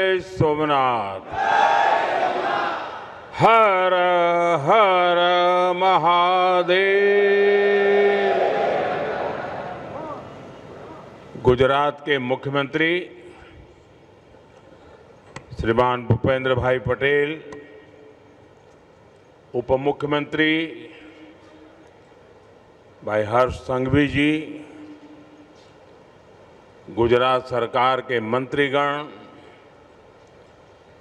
जय सोमनाथ। हर हर महादेव। गुजरात के मुख्यमंत्री श्रीमान भूपेंद्र भाई पटेल, उप मुख्यमंत्री भाई हर्ष संघवी जी, गुजरात सरकार के मंत्रीगण,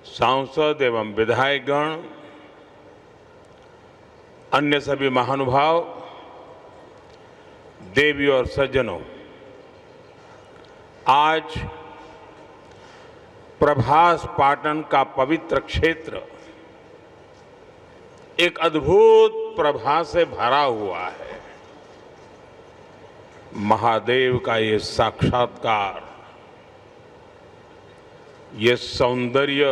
सांसद एवं विधायकगण, अन्य सभी महानुभाव, देवी और सज्जनों, आज प्रभास पाटन का पवित्र क्षेत्र एक अद्भुत प्रभा से भरा हुआ है। महादेव का ये साक्षात्कार, ये सौंदर्य,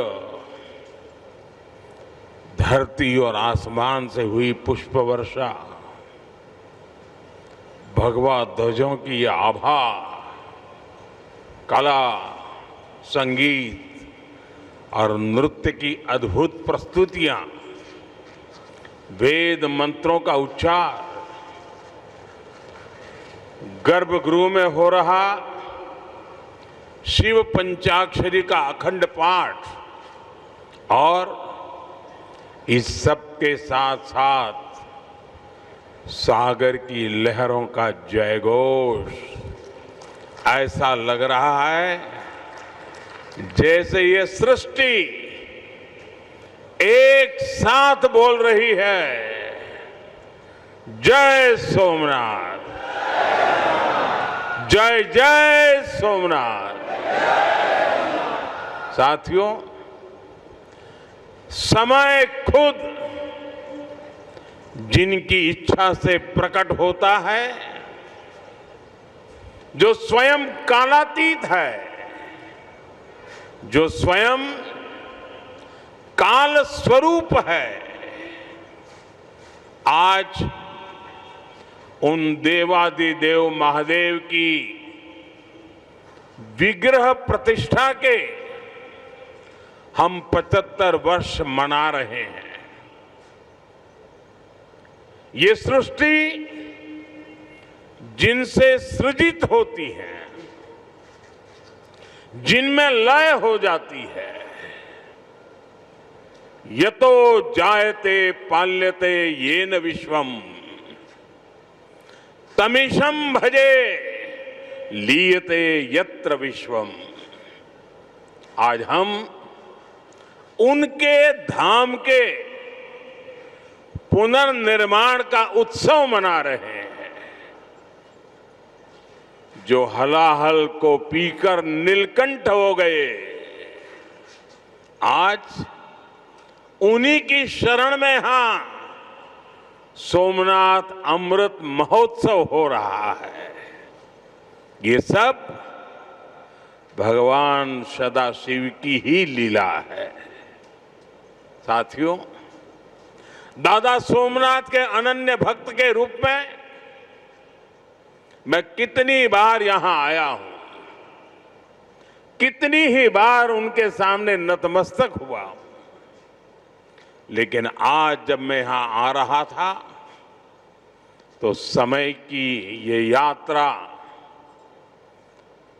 धरती और आसमान से हुई पुष्प वर्षा, भगवा ध्वजों की ये आभा, कला, संगीत और नृत्य की अद्भुत प्रस्तुतियां, वेद मंत्रों का उच्चार, गर्भगृह में हो रहा शिव पंचाक्षरी का अखंड पाठ और इस सब के साथ साथ सागर की लहरों का जयघोष, ऐसा लग रहा है जैसे ये सृष्टि एक साथ बोल रही है, जय सोमनाथ, जय जय सोमनाथ। साथियों, समय खुद जिनकी इच्छा से प्रकट होता है, जो स्वयं कालातीत है, जो स्वयं काल स्वरूप है, आज उन देवादिदेव महादेव की विग्रह प्रतिष्ठा के हम 75 वर्ष मना रहे हैं। ये सृष्टि जिनसे सृजित होती है, जिनमें लय हो जाती है, यतो जायते पाल्यते येन विश्वम तमीशम भजे लीयते यत्र विश्वम। आज हम उनके धाम के पुनर्निर्माण का उत्सव मना रहे हैं, जो हलाहल को पीकर नीलकंठ हो गए। आज उन्हीं की शरण में सोमनाथ अमृत महोत्सव हो रहा है। ये सब भगवान सदाशिव की ही लीला है। साथियों, दादा सोमनाथ के अनन्य भक्त के रूप में मैं कितनी बार यहां आया हूं, कितनी ही बार उनके सामने नतमस्तक हुआ हूं, लेकिन आज जब मैं यहां आ रहा था तो समय की ये यात्रा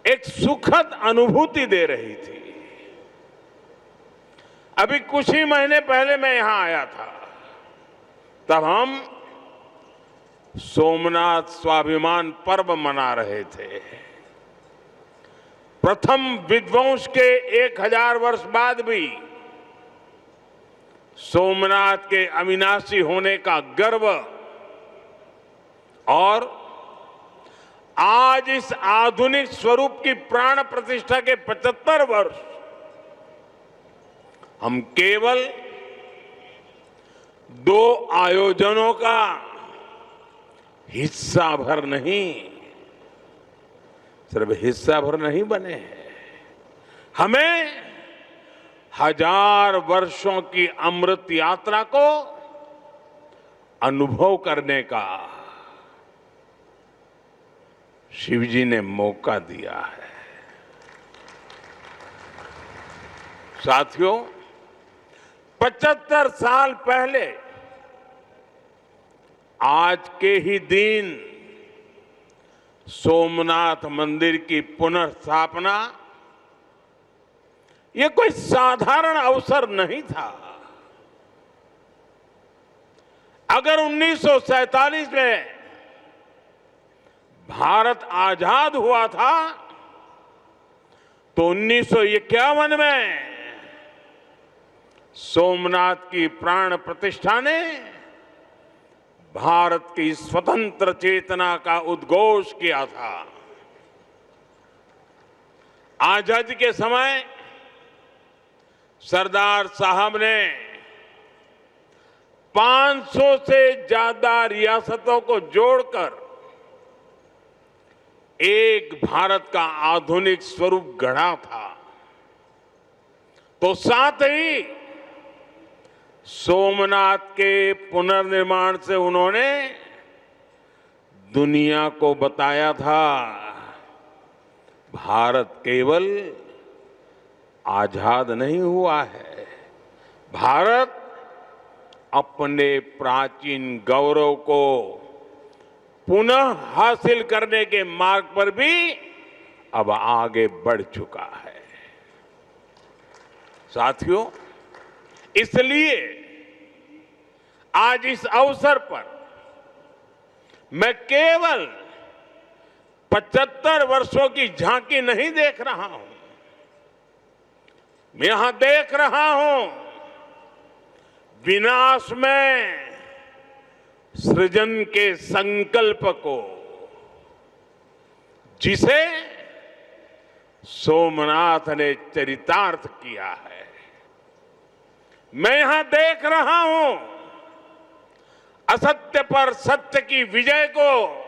एक सुखद अनुभूति दे रही थी। अभी कुछ ही महीने पहले मैं यहां आया था, तब हम सोमनाथ स्वाभिमान पर्व मना रहे थे। प्रथम विध्वंस के 1000 वर्ष बाद भी सोमनाथ के अविनाशी होने का गर्व और आज इस आधुनिक स्वरूप की प्राण प्रतिष्ठा के 75 वर्ष हम केवल 2 आयोजनों का हिस्सा भर नहीं, सिर्फ हिस्सा भर नहीं बने हैं, हमें 1000 वर्षों की अमृत यात्रा को अनुभव करने का शिवजी ने मौका दिया है। साथियों, 75 साल पहले आज के ही दिन सोमनाथ मंदिर की पुनर्स्थापना ये कोई साधारण अवसर नहीं था। अगर 1947 में भारत आजाद हुआ था तो 1951 में सोमनाथ की प्राण प्रतिष्ठा ने भारत की स्वतंत्र चेतना का उद्घोष किया था। आजादी के समय सरदार साहब ने 500 से ज्यादा रियासतों को जोड़कर एक भारत का आधुनिक स्वरूप गढ़ा था। तो साथ ही सोमनाथ के पुनर्निर्माण से उन्होंने दुनिया को बताया था, भारत केवल आजाद नहीं हुआ है, भारत अपने प्राचीन गौरव को पुनः हासिल करने के मार्ग पर भी अब आगे बढ़ चुका है। साथियों, इसलिए आज इस अवसर पर मैं केवल 75 वर्षों की झांकी नहीं देख रहा हूं, मैं यहां देख रहा हूं विनाश में सृजन के संकल्प को, जिसे सोमनाथ ने चरितार्थ किया है। मैं यहां देख रहा हूं असत्य पर सत्य की विजय को,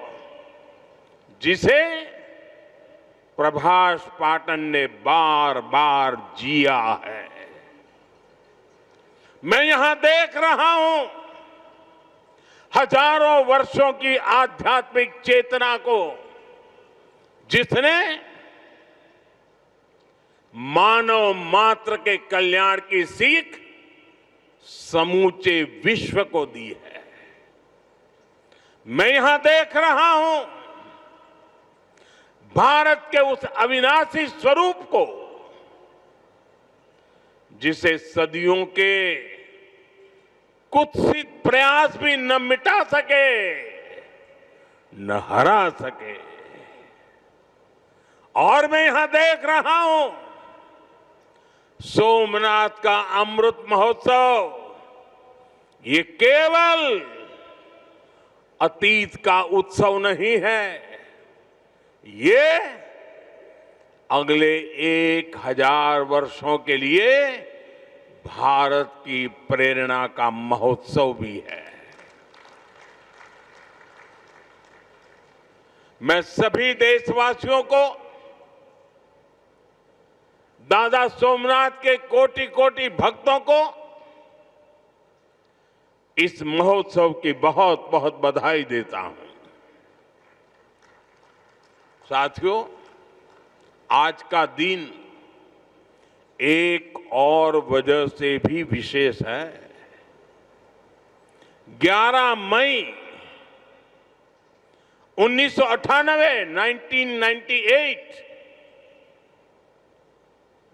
जिसे प्रभास पाटन ने बार बार जिया है। मैं यहां देख रहा हूं हजारों वर्षों की आध्यात्मिक चेतना को, जिसने मानव मात्र के कल्याण की सीख समूचे विश्व को दी है। मैं यहां देख रहा हूं भारत के उस अविनाशी स्वरूप को, जिसे सदियों के कुत्सित प्रयास भी न मिटा सके, न हरा सके। और मैं यहां देख रहा हूं सोमनाथ का अमृत महोत्सव, ये केवल अतीत का उत्सव नहीं है, ये अगले 1000 वर्षों के लिए भारत की प्रेरणा का महोत्सव भी है। मैं सभी देशवासियों को दादा सोमनाथ के कोटि कोटि भक्तों को इस महोत्सव की बहुत बहुत बधाई देता हूं। साथियों, आज का दिन एक और वजह से भी विशेष है। 11 मई 1998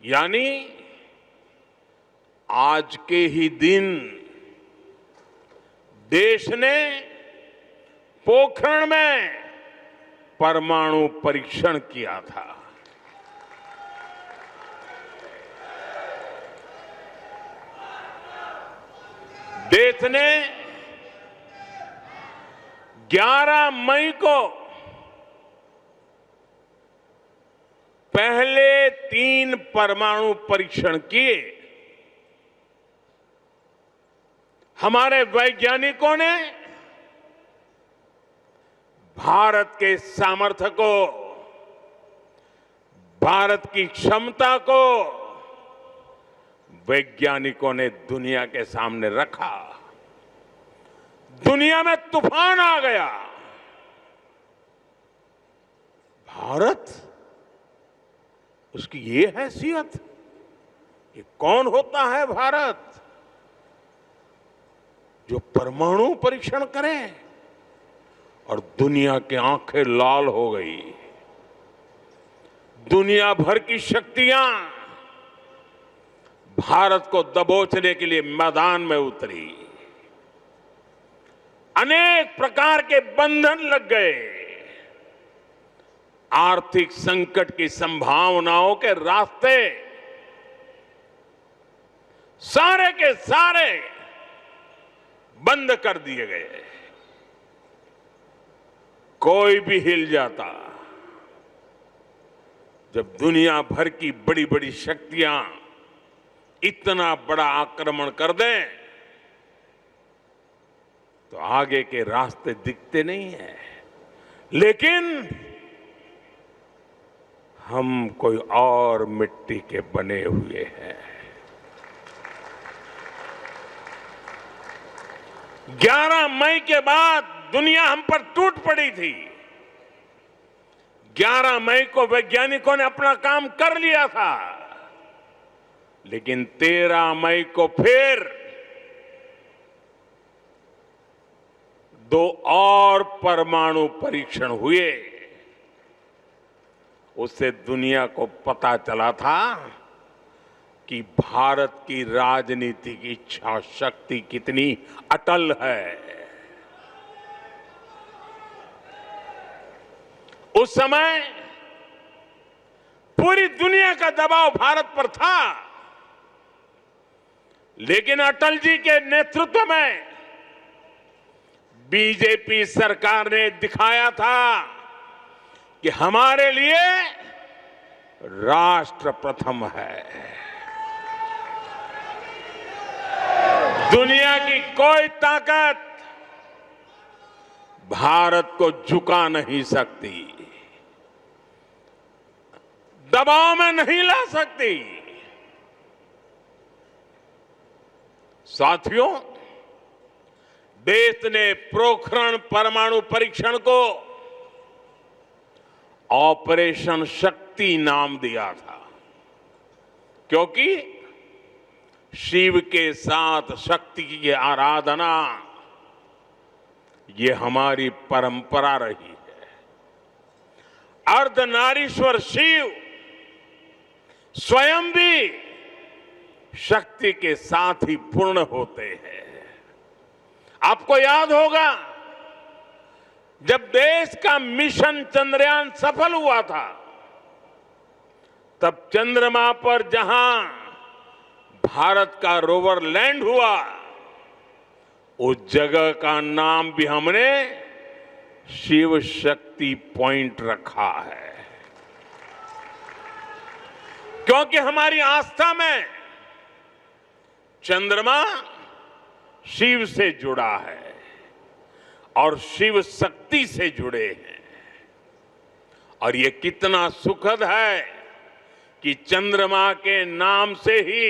यानी आज के ही दिन देश ने पोखरण में परमाणु परीक्षण किया था। देश ने 11 मई को पहले 3 परमाणु परीक्षण किए। हमारे वैज्ञानिकों ने भारत के सामर्थ्य को, भारत की क्षमता को वैज्ञानिकों ने दुनिया के सामने रखा। दुनिया में तूफान आ गया। भारत, उसकी ये हैसियत, ये कौन होता है भारत जो परमाणु परीक्षण करे? और दुनिया की आंखें लाल हो गई। दुनिया भर की शक्तियां भारत को दबोचने के लिए मैदान में उतरी। अनेक प्रकार के बंधन लग गए। आर्थिक संकट की संभावनाओं के रास्ते सारे के सारे बंद कर दिए गए। कोई भी हिल जाता। जब दुनिया भर की बड़ी बड़ी शक्तियां इतना बड़ा आक्रमण कर दें तो आगे के रास्ते दिखते नहीं हैं। लेकिन हम कोई और मिट्टी के बने हुए हैं। 11 मई के बाद दुनिया हम पर टूट पड़ी थी। 11 मई को वैज्ञानिकों ने अपना काम कर लिया था, लेकिन 13 मई को फिर 2 और परमाणु परीक्षण हुए। उससे दुनिया को पता चला था कि भारत की राजनीतिक इच्छा शक्ति कितनी अटल है। उस समय पूरी दुनिया का दबाव भारत पर था, लेकिन अटल जी के नेतृत्व में बीजेपी सरकार ने दिखाया था कि हमारे लिए राष्ट्र प्रथम है। दुनिया की कोई ताकत भारत को झुका नहीं सकती, दबाव में नहीं ला सकती। साथियों, देश ने पोखरण परमाणु परीक्षण को ऑपरेशन शक्ति नाम दिया था, क्योंकि शिव के साथ शक्ति की आराधना ये हमारी परंपरा रही है। अर्धनारीश्वर शिव स्वयं भी शक्ति के साथ ही पूर्ण होते हैं। आपको याद होगा, जब देश का मिशन चंद्रयान सफल हुआ था, तब चंद्रमा पर जहां भारत का रोवर लैंड हुआ, उस जगह का नाम भी हमने शिव शक्ति पॉइंट रखा है, क्योंकि हमारी आस्था में चंद्रमा शिव से जुड़ा है और शिव शक्ति से जुड़े हैं। और ये कितना सुखद है कि चंद्रमा के नाम से ही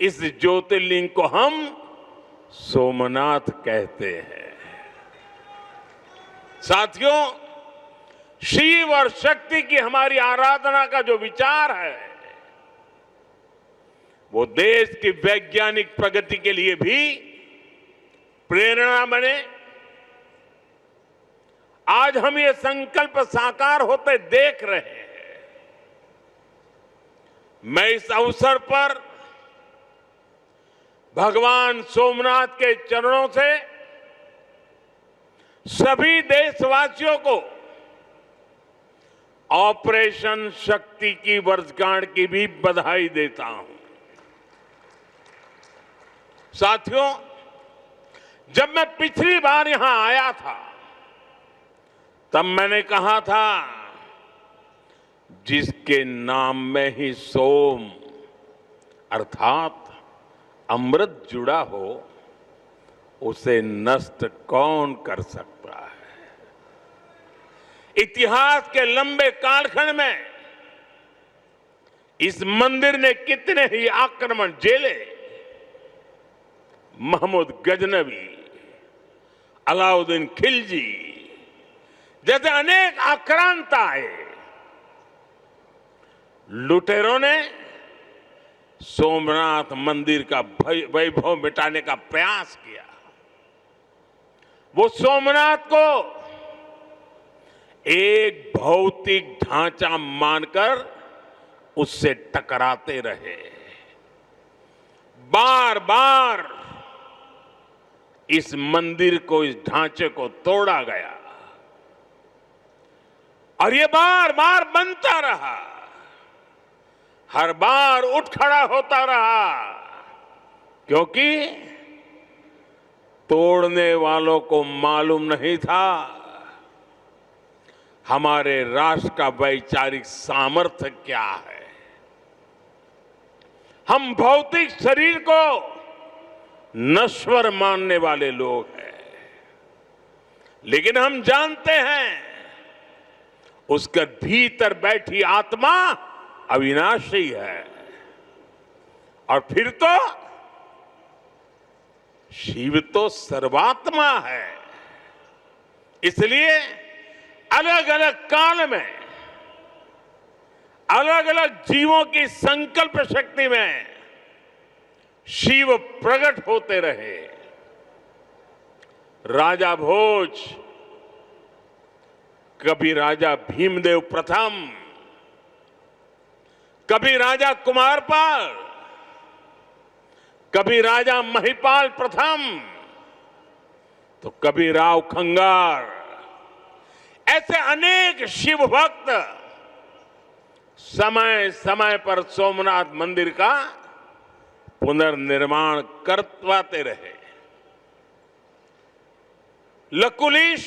इस ज्योतिर्लिंग को हम सोमनाथ कहते हैं। साथियों, शिव और शक्ति की हमारी आराधना का जो विचार है, वो देश की वैज्ञानिक प्रगति के लिए भी प्रेरणा बने। आज हम ये संकल्प साकार होते देख रहे हैं। मैं इस अवसर पर भगवान सोमनाथ के चरणों से सभी देशवासियों को ऑपरेशन शक्ति की वर्षगांठ की भी बधाई देता हूं। साथियों, जब मैं पिछली बार यहां आया था, तब मैंने कहा था, जिसके नाम में ही सोम अर्थात अमृत जुड़ा हो, उसे नष्ट कौन कर सकता है। इतिहास के लंबे कालखंड में इस मंदिर ने कितने ही आक्रमण झेले। महमूद गजनवी, अलाउद्दीन खिलजी जैसे अनेक आक्रांत आए। लुटेरों ने सोमनाथ मंदिर का वैभव मिटाने का प्रयास किया। वो सोमनाथ को एक भौतिक ढांचा मानकर उससे टकराते रहे। बार बार इस मंदिर को, इस ढांचे को तोड़ा गया और ये बार बार बनता रहा, हर बार उठ खड़ा होता रहा, क्योंकि तोड़ने वालों को मालूम नहीं था हमारे राष्ट्र का वैचारिक सामर्थ्य क्या है। हम भौतिक शरीर को नश्वर मानने वाले लोग हैं, लेकिन हम जानते हैं उसके भीतर बैठी आत्मा अविनाशी है। और फिर तो शिव तो सर्वात्मा है। इसलिए अलग अलग काल में अलग अलग जीवों की संकल्प शक्ति में शिव प्रकट होते रहे। राजा भोज, कभी राजा भीमदेव प्रथम, कभी राजा कुमारपाल, कभी राजा महिपाल प्रथम, तो कभी राव खंगार, ऐसे अनेक शिव भक्त समय समय पर सोमनाथ मंदिर का पुनर्निर्माण करवाते रहे। लकुलिश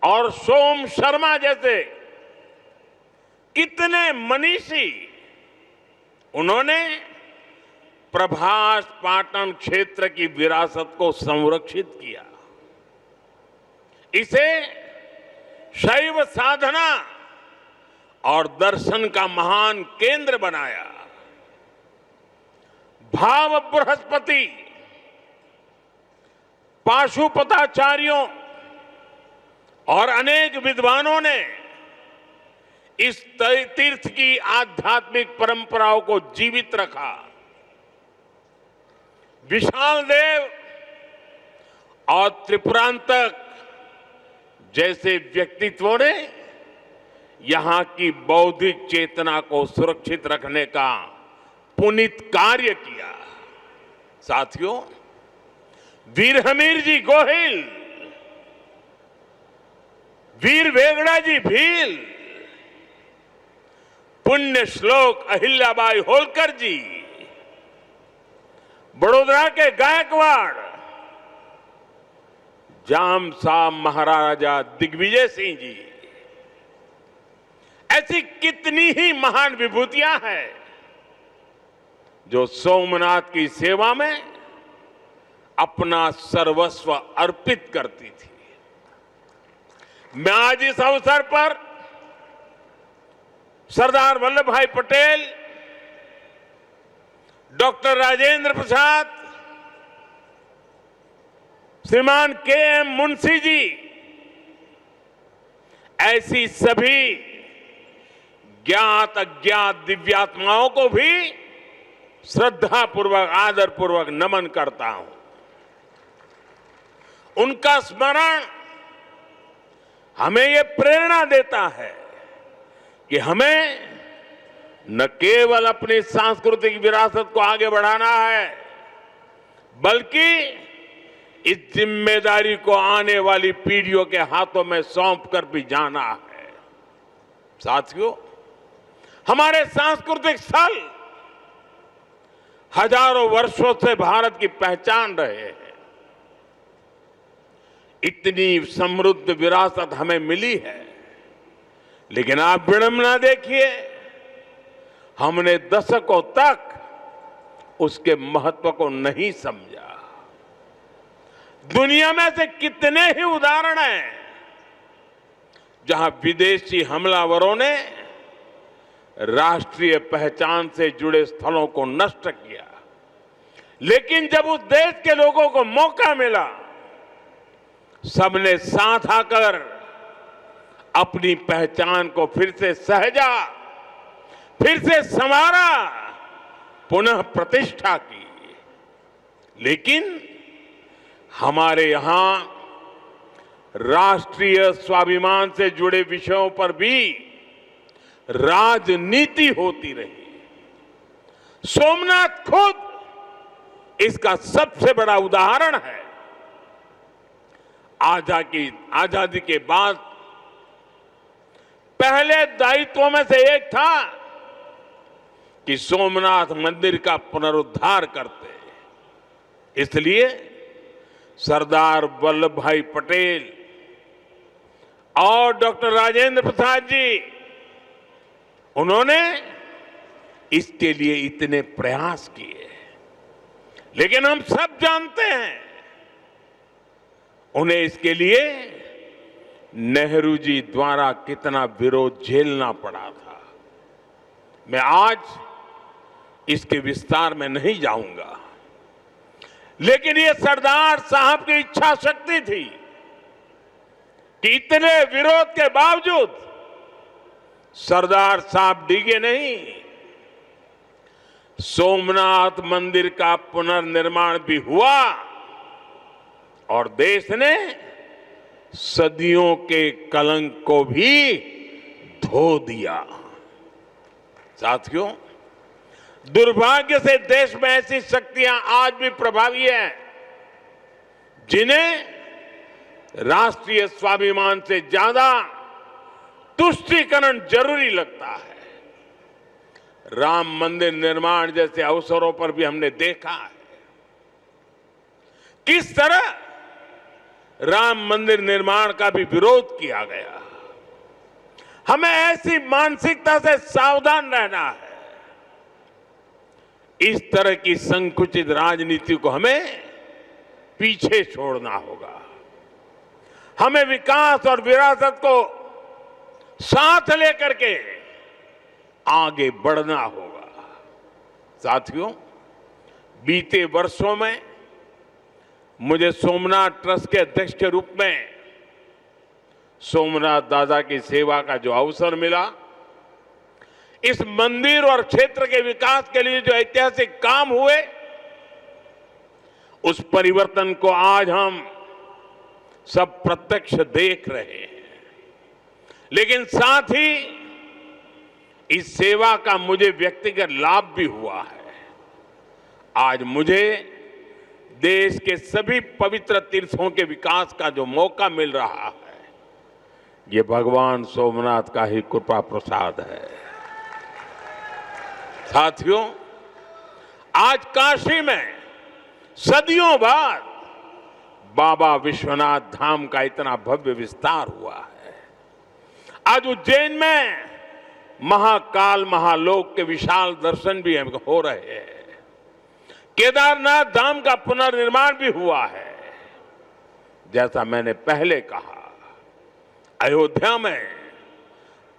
और सोम शर्मा जैसे कितने मनीषी, उन्होंने प्रभास पाटन क्षेत्र की विरासत को संरक्षित किया, इसे शैव साधना और दर्शन का महान केंद्र बनाया। भाव बृहस्पति, पाशुपताचार्यों और अनेक विद्वानों ने इस तीर्थ की आध्यात्मिक परंपराओं को जीवित रखा। विशाल देव और त्रिपुरांतक जैसे व्यक्तित्वों ने यहां की बौद्धिक चेतना को सुरक्षित रखने का पुनीत कार्य किया। साथियों, वीर हमीर जी गोहिल, वीर वेगड़ा जी भील, पुण्य श्लोक अहिल्याबाई होलकर जी, बड़ोदरा के गायकवाड़ जाम साहब महाराजा दिग्विजय सिंह जी, ऐसी कितनी ही महान विभूतियां हैं जो सोमनाथ की सेवा में अपना सर्वस्व अर्पित करती थी। मैं आज इस अवसर पर सरदार वल्लभ भाई पटेल, डॉक्टर राजेंद्र प्रसाद, श्रीमान के.एम. मुंशी जी, ऐसी सभी ज्ञात अज्ञात दिव्यात्माओं को भी श्रद्धापूर्वक, आदरपूर्वक नमन करता हूं। उनका स्मरण हमें ये प्रेरणा देता है कि हमें न केवल अपनी सांस्कृतिक विरासत को आगे बढ़ाना है, बल्कि इस जिम्मेदारी को आने वाली पीढ़ियों के हाथों में सौंप कर भी जाना है। साथियों, हमारे सांस्कृतिक स्थल हजारों वर्षों से भारत की पहचान रहे हैं। इतनी समृद्ध विरासत हमें मिली है, लेकिन आप विडंबना देखिए, हमने दशकों तक उसके महत्व को नहीं समझा। दुनिया में से कितने ही उदाहरण हैं जहां विदेशी हमलावरों ने राष्ट्रीय पहचान से जुड़े स्थलों को नष्ट किया, लेकिन जब उस देश के लोगों को मौका मिला, सबने साथ आकर अपनी पहचान को फिर से सहेजा, फिर से संवारा पुनः प्रतिष्ठा की। लेकिन हमारे यहां राष्ट्रीय स्वाभिमान से जुड़े विषयों पर भी राजनीति होती रही। सोमनाथ खुद इसका सबसे बड़ा उदाहरण है। आजादी के बाद पहले दायित्वों में से एक था कि सोमनाथ मंदिर का पुनरुद्धार करते। इसलिए सरदार वल्लभ भाई पटेल और डॉक्टर राजेंद्र प्रसाद जी, उन्होंने इसके लिए इतने प्रयास किए। लेकिन हम सब जानते हैं उन्हें इसके लिए नेहरू जी द्वारा कितना विरोध झेलना पड़ा था। मैं आज इसके विस्तार में नहीं जाऊंगा, लेकिन ये सरदार साहब की इच्छा शक्ति थी कि इतने विरोध के बावजूद सरदार साहब डिगे नहीं। सोमनाथ मंदिर का पुनर्निर्माण भी हुआ और देश ने सदियों के कलंक को भी धो दिया। साथियों, दुर्भाग्य से देश में ऐसी शक्तियां आज भी प्रभावी हैं जिन्हें राष्ट्रीय स्वाभिमान से ज्यादा तुष्टीकरण जरूरी लगता है। राम मंदिर निर्माण जैसे अवसरों पर भी हमने देखा है किस तरह राम मंदिर निर्माण का भी विरोध किया गया। हमें ऐसी मानसिकता से सावधान रहना है। इस तरह की संकुचित राजनीति को हमें पीछे छोड़ना होगा। हमें विकास और विरासत को साथ लेकर के आगे बढ़ना होगा। साथियों, बीते वर्षों में मुझे सोमनाथ ट्रस्ट के अध्यक्ष के रूप में सोमनाथ दादा की सेवा का जो अवसर मिला, इस मंदिर और क्षेत्र के विकास के लिए जो ऐतिहासिक काम हुए, उस परिवर्तन को आज हम सब प्रत्यक्ष देख रहे हैं। लेकिन साथ ही इस सेवा का मुझे व्यक्तिगत लाभ भी हुआ है। आज मुझे देश के सभी पवित्र तीर्थों के विकास का जो मौका मिल रहा है, ये भगवान सोमनाथ का ही कृपा प्रसाद है। साथियों, आज काशी में सदियों बाद बाबा विश्वनाथ धाम का इतना भव्य विस्तार हुआ है। आज उज्जैन में महाकाल महालोक के विशाल दर्शन भी हो रहे हैं। केदारनाथ धाम का पुनर्निर्माण भी हुआ है। जैसा मैंने पहले कहा, अयोध्या में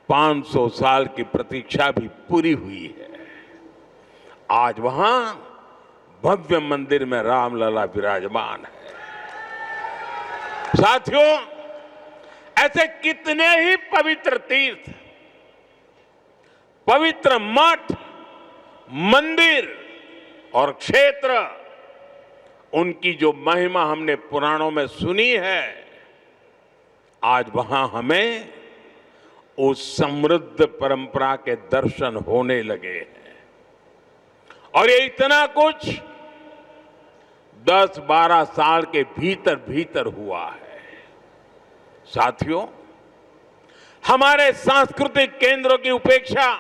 500 साल की प्रतीक्षा भी पूरी हुई है। आज वहां भव्य मंदिर में रामलला विराजमान है। साथियों, ऐसे कितने ही पवित्र तीर्थ, पवित्र मठ, मंदिर और क्षेत्र, उनकी जो महिमा हमने पुराणों में सुनी है, आज वहां हमें उस समृद्ध परंपरा के दर्शन होने लगे हैं। और ये इतना कुछ 10-12 साल के भीतर भीतर हुआ है। साथियों, हमारे सांस्कृतिक केंद्रों की उपेक्षा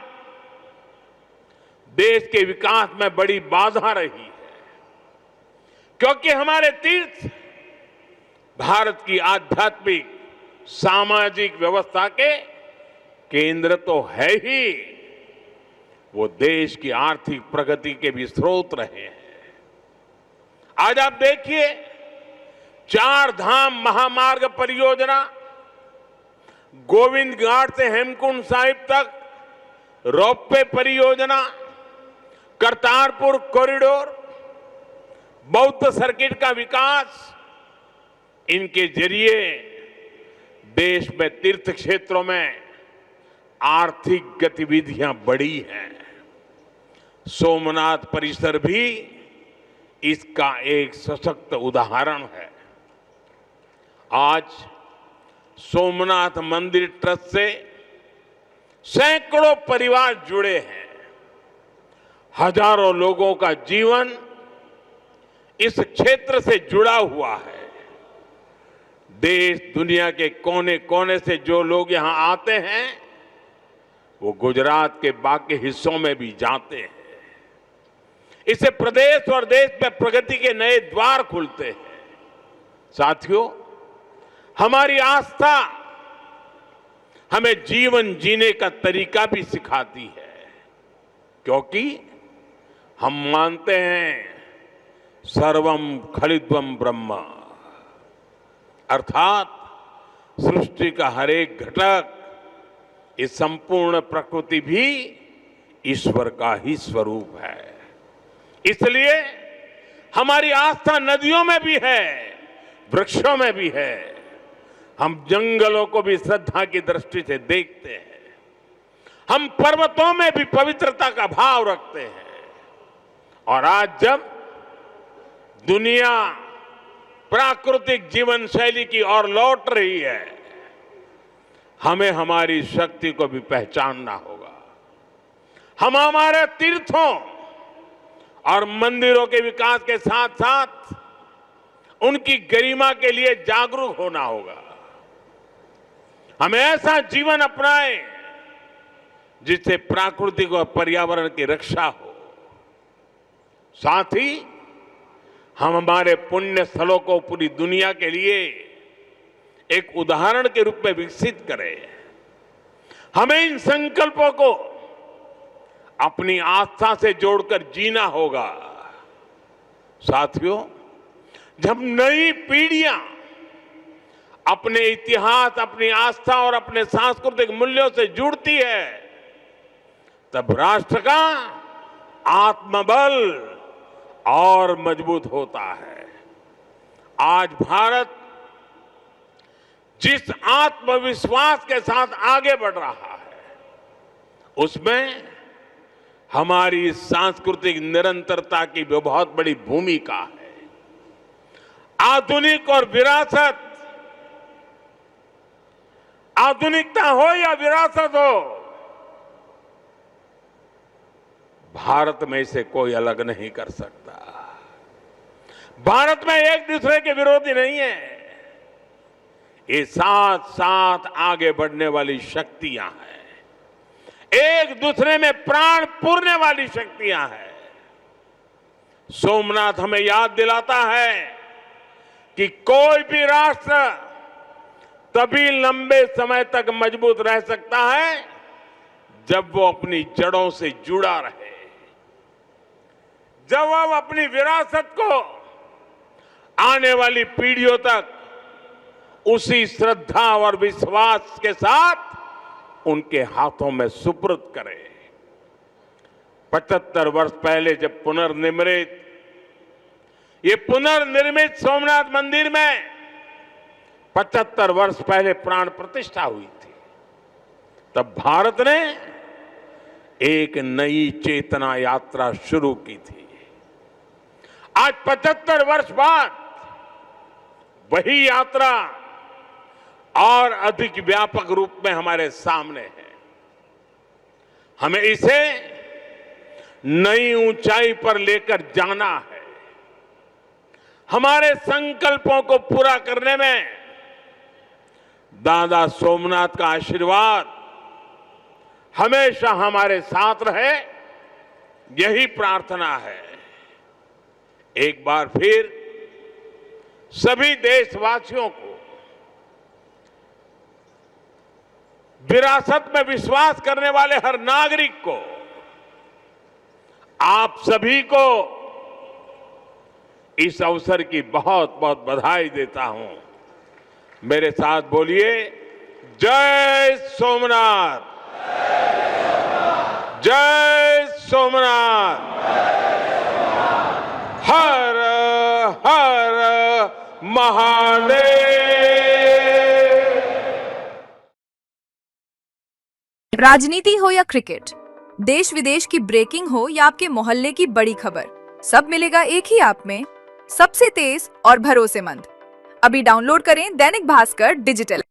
देश के विकास में बड़ी बाधा रही है, क्योंकि हमारे तीर्थ भारत की आध्यात्मिक सामाजिक व्यवस्था के केंद्र तो है ही, वो देश की आर्थिक प्रगति के भी स्रोत रहे हैं। आज आप देखिए, 4 धाम महामार्ग परियोजना, गोविंद घाट से हेमकुंड साहिब तक रोपवे परियोजना, करतारपुर कॉरिडोर, बौद्ध सर्किट का विकास, इनके जरिए देश में तीर्थ क्षेत्रों में आर्थिक गतिविधियां बढ़ी हैं। सोमनाथ परिसर भी इसका एक सशक्त उदाहरण है। आज सोमनाथ मंदिर ट्रस्ट से सैकड़ों परिवार जुड़े हैं। हजारों लोगों का जीवन इस क्षेत्र से जुड़ा हुआ है। देश दुनिया के कोने कोने से जो लोग यहां आते हैं वो गुजरात के बाकी हिस्सों में भी जाते हैं। इससे प्रदेश और देश में प्रगति के नए द्वार खुलते हैं। साथियों, हमारी आस्था हमें जीवन जीने का तरीका भी सिखाती है, क्योंकि हम मानते हैं सर्वम खलिद्वम ब्रह्म, अर्थात सृष्टि का हर एक घटक, इस संपूर्ण प्रकृति भी ईश्वर का ही स्वरूप है। इसलिए हमारी आस्था नदियों में भी है, वृक्षों में भी है। हम जंगलों को भी श्रद्धा की दृष्टि से देखते हैं। हम पर्वतों में भी पवित्रता का भाव रखते हैं। और आज जब दुनिया प्राकृतिक जीवन शैली की ओर लौट रही है, हमें हमारी शक्ति को भी पहचानना होगा। हम हमारे तीर्थों और मंदिरों के विकास के साथ साथ उनकी गरिमा के लिए जागरूक होना होगा। हमें ऐसा जीवन अपनाएं जिससे प्राकृतिक और पर्यावरण की रक्षा हो। साथ ही हम हमारे पुण्य स्थलों को पूरी दुनिया के लिए एक उदाहरण के रूप में विकसित करें। हमें इन संकल्पों को अपनी आस्था से जोड़कर जीना होगा। साथियों, जब नई पीढ़ियां अपने इतिहास, अपनी आस्था और अपने सांस्कृतिक मूल्यों से जुड़ती है, तब राष्ट्र का आत्मबल और मजबूत होता है। आज भारत जिस आत्मविश्वास के साथ आगे बढ़ रहा है, उसमें हमारी सांस्कृतिक निरंतरता की भी बहुत बड़ी भूमिका है। आधुनिक और विरासत, आधुनिकता हो या विरासत हो, भारत में इसे कोई अलग नहीं कर सकता। भारत में एक दूसरे के विरोधी नहीं है। ये साथ साथ आगे बढ़ने वाली शक्तियां हैं, एक दूसरे में प्राण पूरने वाली शक्तियां हैं। सोमनाथ हमें याद दिलाता है कि कोई भी राष्ट्र तभी लंबे समय तक मजबूत रह सकता है जब वो अपनी जड़ों से जुड़ा रहे, जब वो अपनी विरासत को आने वाली पीढ़ियों तक उसी श्रद्धा और विश्वास के साथ उनके हाथों में सुपुर्द करे। 75 वर्ष पहले जब पुनर्निर्मित सोमनाथ मंदिर में 75 वर्ष पहले प्राण प्रतिष्ठा हुई थी, तब भारत ने एक नई चेतना यात्रा शुरू की थी। आज 75 वर्ष बाद वही यात्रा और अधिक व्यापक रूप में हमारे सामने है। हमें इसे नई ऊंचाई पर लेकर जाना है। हमारे संकल्पों को पूरा करने में दादा सोमनाथ का आशीर्वाद हमेशा हमारे साथ रहे, यही प्रार्थना है। एक बार फिर सभी देशवासियों को विरासत में विश्वास करने वाले हर नागरिक को, आप सभी को इस अवसर की बहुत बहुत बधाई देता हूं। मेरे साथ बोलिए, जय सोमनाथ, जय सोमनाथ, हर हर महादेव। राजनीति हो या क्रिकेट, देश विदेश की ब्रेकिंग हो या आपके मोहल्ले की बड़ी खबर, सब मिलेगा एक ही ऐप में, सबसे तेज और भरोसेमंद। अभी डाउनलोड करें दैनिक भास्कर डिजिटल।